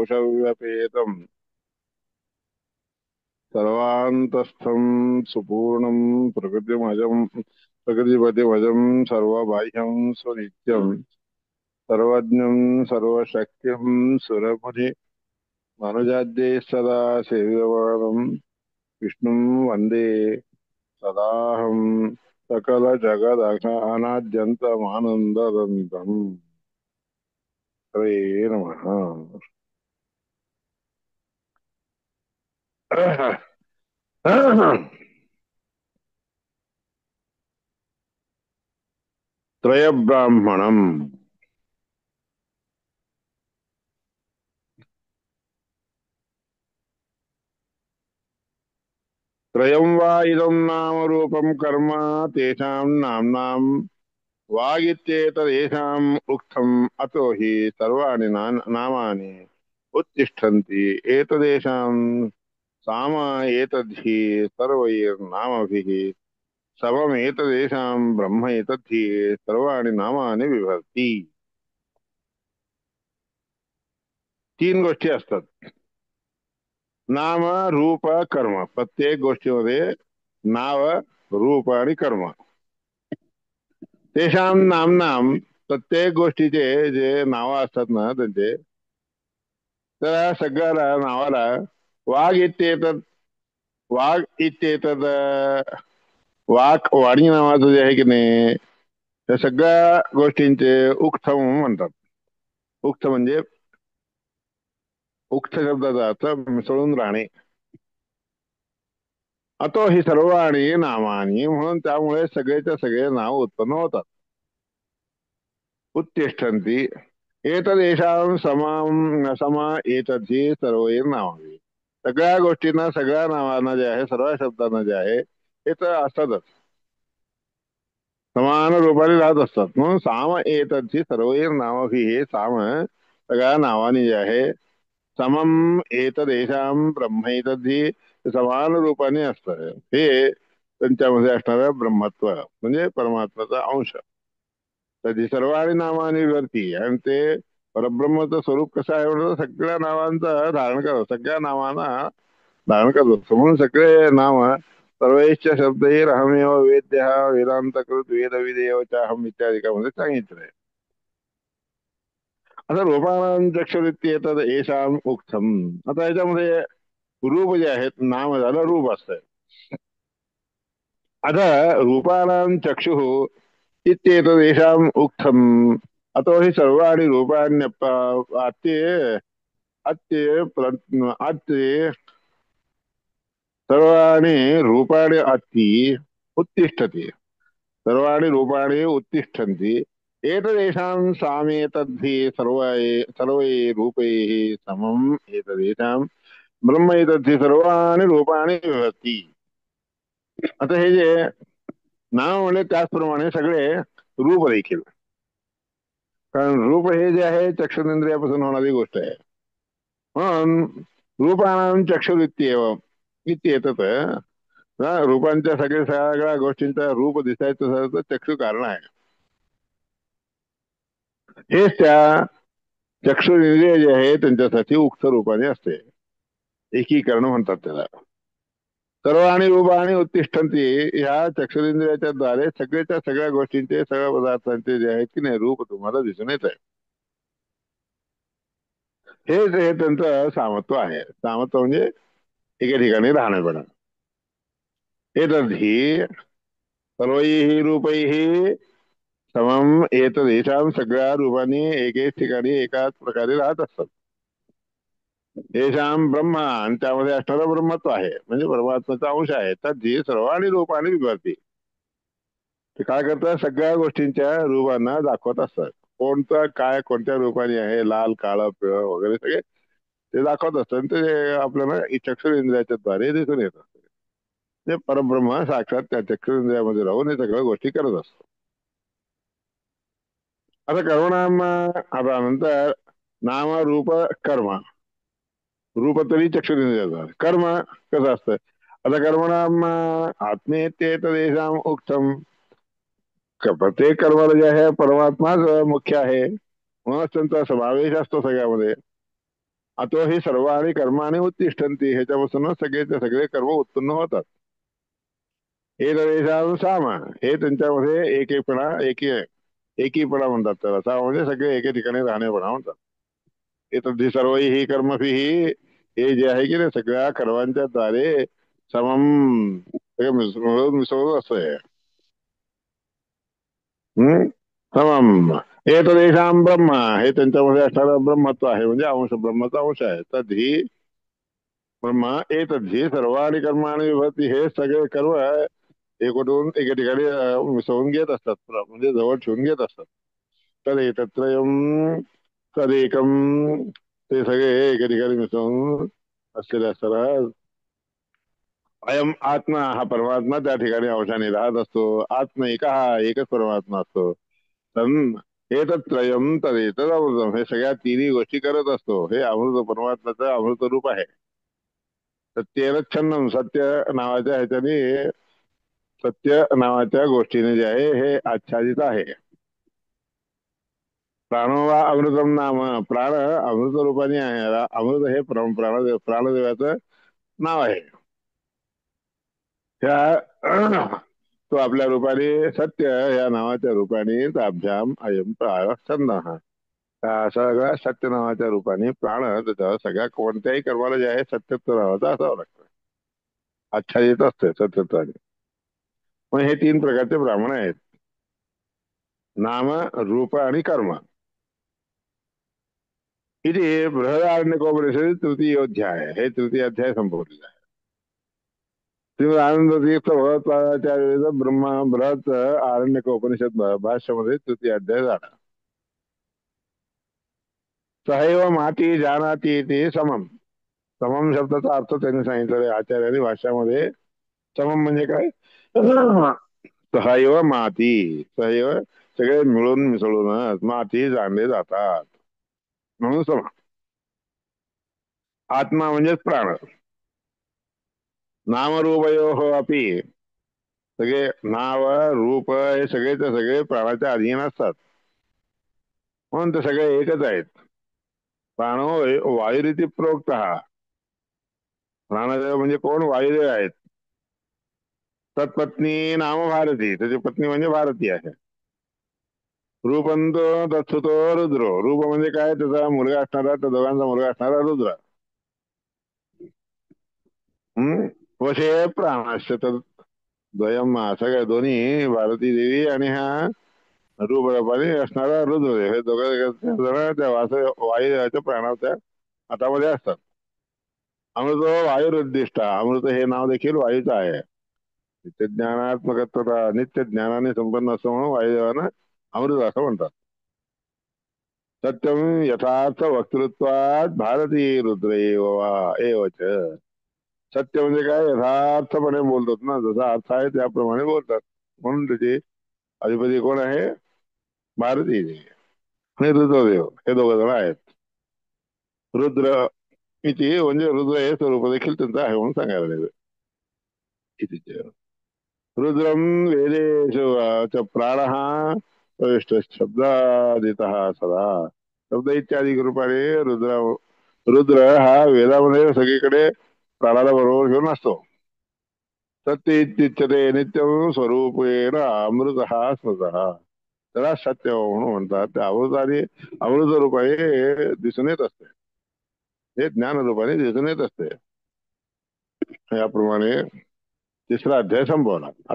कोशव्यपेतम् सर्वान्तस्थं सुपूर्णं प्रकृतिपतिमजं सर्वबाह्यं स्वनित्यं सर्वज्ञं सर्वशक्यं सुरमुनि मनुजाद्यै सदा सेव्यमानं विष्णुं वन्दे सदाहं सकलजगदघानाद्यन्तमानन्ददन्तम्। हरे नमः। त्रयब्राह्मणम्। त्रयं वा इदं नाम रूपं कर्म तेषां नाम्नां वागित्येतदेषाम् उक्तम् अतो हि सर्वाणि नामानि उत्तिष्ठन्ति एतदेषां साम एतद्धि सर्वैर्नामभिः सममेतदेषां ब्रह्म एतद्धि सर्वाणि नामानि विभक्ती। तीन गोष्टी असतात, नाम रूप कर्म. प्रत्येक गोष्टीमध्ये नाव रूप आणि कर्म. तेषां नामनाम, प्रत्येक गोष्टीचे जे नाव असतात ना त्यांचे, त्या सगळ्या नावाला वाघ इत्येतत् वाघ इत्येतत् वाक वाणी नावाचं जे आहे की नाही, त्या सगळ्या गोष्टींचे उक्थम म्हणतात. उक्त म्हणजे उक्त शब्दाचा अर्थ मिसळून राहणे. अतो ही सर्वाणी नामानी, म्हणून त्यामुळे सगळेच्या सगळे नाव उत्पन्न होतात. उत्तिष्ठन्ति एतदेषां समा एतद्धि सर्वैर नामावी. सगळ्या गोष्टींना, सगळ्या नावांना जे आहे, सर्व शब्दांना जे आहे, हे तर असतातच, समान रूपाने राहत असतात. म्हणून साम एतद्धि सर्वैर नामावी, हे साम सगळ्या नावाने जे आहे, समम एतदेषां ब्रह्म एतद्धि समान रूपाने असतं. हे त्यांच्यामध्ये असणारं ब्रह्मत्व म्हणजे परमात्म्याचा अंश. त्याची सर्वाणी नावाने विभक्ती. आणि ते परब्रह्मचं स्वरूप कसं आहे म्हणून सगळ्या नावांचं धारण करत, सगळ्या नावांना धारण करत असतो. म्हणून सगळे नाम सर्वैश्च शब्दैर अहमेव वेद्य वेदांतकृत वेदविदेव चाहम इत्यादिकामध्ये सांगितलंय. आता रूपाणां चक्षुरित्येतद् येषाम् उक्तम. आता याच्यामध्ये रूप जे आहेत, नाम झालं, रूप असतंय. आता रूपाणां चक्षुः इत्येतदेषाम् उक्तम् अतो हि सर्वाणि रूपाण्यप्य अत्ये सर्वाणि रूपाणि अत्ति उत्तिष्ठति, सर्वाणि रूपाणि उत्तिष्ठन्ति एतदेषां सामेतद्धि सर्वै रूपैः समम् एतदेषां ब्रह्म एतद्धि सर्वाणि रूपाणि विभक्ती. आता हे जे नाव म्हणले त्याचप्रमाणे सगळे रूप देखील, कारण रूप हे जे आहे चक्षुरेंद्रियापासून होणारी गोष्ट आहे. म्हणून रूपाणां चक्षुरित्येव इत्येतत्, रूपांच्या सगळ्या गोष्टींचा रूप दिसायचं तर चक्षु कारण आहे. हेच त्या चक्षुरेंद्रिय जे आहे त्यांच्यासाठी उक्त रूपाने असते, एकीकरण म्हणतात त्याला. सर्वाणि रूपाणि उत्तिष्ठन्ति, ह्या चक्षुरेंद्रियाच्या द्वारे सगळ्याच्या सगळ्या गोष्टींचे, सगळ्या पदार्थांचे जे आहेत की नाही, रूप तुम्हाला दिसून येत आहे. हे त्यांचं सामत्व आहे. सामत्व म्हणजे एके ठिकाणी राहणेपणा. एतद्धि सर्वैः रूपैः समम एतदेषां, सगळ्या रूपांनी एकेच ठिकाणी एकाच प्रकारे राहत असतात. येषां ब्रह्म, आणि त्यामध्ये असणारं ब्रह्मत्व आहे, म्हणजे परमात्म्याचा अंश आहे. तर जे सर्वांनी रूपाने विभागते, ते काय करतात, सगळ्या गोष्टींच्या रूपांना दाखवत असतात. कोणतं काय कोणत्या रूपाने आहे, लाल काळं पिवळं वगैरे सगळे ते दाखवत असतात. ते आपल्याला चक्षुरेंद्रियाच्या द्वारे दिसून येत असतं. ते परब्रह्म साक्षात त्या चक्षुरेंद्रियामध्ये राहून हे सगळ्या गोष्टी करत असतो. आता कर्मणाम, आता नंतर नाम रूप कर्म. रूप तरी चक्षुरेंद्रियाचं, कर्म कसं असतं. आता कर्मणाम आत्मेत्येतदेषाम् उक्तम. प्रत्येक कर्माला जे आहे परमात्माच मुख्य आहे, म्हणूनच त्यांचा समावेश असतो सगळ्यामध्ये. अतो ही सर्वाणि कर्माणि उत्तिष्ठन्ति ह्याच्यापासूनच सगळेचे सगळे कर्म उत्पन्न होतात. एतदेशां साम हे त्यांच्यामध्ये एकीपणा एकीपणा म्हणतात त्याला. साम म्हणजे सगळे एके ठिकाणी राहणेपणा म्हणतात. एतद्धि सर्वैः कर्मभिः हे जे आहे की नाही सगळ्या कर्मांच्या द्वारे समम सगळं मिसळून मिसळून असं आहे. हम्म समम एतदेशां ब्रह्म हे त्यांच्यामध्ये असणारं ब्रह्मत्व आहे म्हणजे अंश ब्रह्माचा अंश आहे. तद्ही ब्रह्म एतद्ही सर्वाणि कर्माणि विभक्ती हे सगळे कर्म एकवटून एके ठिकाणी मिसळून घेत असतात म्हणजे जवळ ठेवून घेत असतात. तदेतत्रयम् तदेकम ते सगळे एके ठिकाणी मिसळून असलेले असतात. अयम आत्मा हा परमात्मा त्या ठिकाणी अंशाने राहत असतो. आत्मा एक हा एकच परमात्मा असतो. तन एतत्रयम तदेतद अमृतम हे सगळ्या तिन्ही गोष्टी करत असतो. हे अमृत परमात्म्याचं अमृत रूप आहे. सत्येन छन्नम सत्य नावाच्या ह्याच्याने सत्य नावाच्या गोष्टीने जे आहे हे आच्छादित आहे. प्राणो वा अमृतम नाम प्राण अमृत रूपाने आहे. अमृत हे प्राणदेवाचं नाव आहे. त्या तो आपल्या रूपाने सत्य या नावाच्या रूपाने ताभ्याम अयम प्राण छंद हा सगळ्या सत्य नावाच्या रूपाने प्राण त्याच्यावर सगळ्या कोणत्याही कर्माला जे आहे सत्यत्व नावाचं असावं लागतं. आच्छादित असते सत्यत्वाने. मग हे तीन प्रकारचे ब्राह्मण आहेत. नाम रूप आणि कर्म. इथे बृहदारण्यकोपनिषद तृतीय अध्याय हे तृतीय अध्याय संपवलेला आहे. श्रीमद आनंद तीर्थ भगवत्पादाचार्य ब्रह्मा बृहत आरण्यकोपनिषद भाष्यामध्ये तृतीय अध्याय झाला. सहैव माती जानाती ते समम. समम शब्दाचा अर्थ त्यांनी सांगितलेला आचार्यांनी भाष्यामध्ये. समम म्हणजे काय सहैव माती सहैव सगळे मिळून मिसळूनच माती जाणले जातात म्हणून सम. आत्मा म्हणजेच प्राण. नामरूपयो अपि सगळे नाव रूप हे सगळेचे सगळे प्राणाच्या अधीन असतात म्हणून ते सगळे एकच आहेत. प्राणो वायुरिती प्रोक्त हा. प्राणदेव म्हणजे कोण वायुदेव आहेत. तत्पत्नी नाम भारती त्याची पत्नी म्हणजे भारती आहे. रूपंतो तत्सुतो रुद्रो रूप म्हणजे काय त्याचा मुलगा असणारा त्या दोघांचा मुलगा असणारा रुद्र. वशे प्राणाश्च तर द्वयम सगळ्या दोन्ही भारती देवी आणि हा रूपरूपाने असणारा रुद्रदेव हे दोघं जण त्या वायुदेवाच्या प्राणाच्या हातामध्ये असतात. अमृत वायुरुद्दिष्ट अमृत हे नाव देखील वायूचं आहे. नित्य ज्ञानात्मकत्वता नित्य ज्ञानाने संपन्न असं म्हणून वायुदेवानं अमृत असं म्हणतात. सत्यम यथार्थ वक्तृत्वात भारती रुद्र एवच. सत्य म्हणजे काय यथार्थपणे बोलतात ना जसा अर्थ आहे त्याप्रमाणे बोलतात म्हणून त्याचे अधिपती कोण आहे भारती देवी आणि रुद्रदेव हे दोघ जण आहेत. रुद्र इथे म्हणजे रुद्र हे स्वरूप देखील त्यांचं आहे म्हणून सांगायला लागेल. रुद्रम वेदेषु प्राण प्रविष्ट शब्दादित सदा शब्द इत्यादी रूपाने रुद्र रुद्र हा वेदामध्ये सगळीकडे प्राणाला बरोबर घेऊन असतो. सत्य इत्युच्यते नित्यम स्वरूपेण अमृत हा स्मृत त्याला सत्य म्हणून म्हणतात. त्या अमृताने अमृत रूपाने दिसून येत असते. हे ज्ञान रूपाने दिसून येत असते. याप्रमाणे तिसरा अध्याय संपवला. आता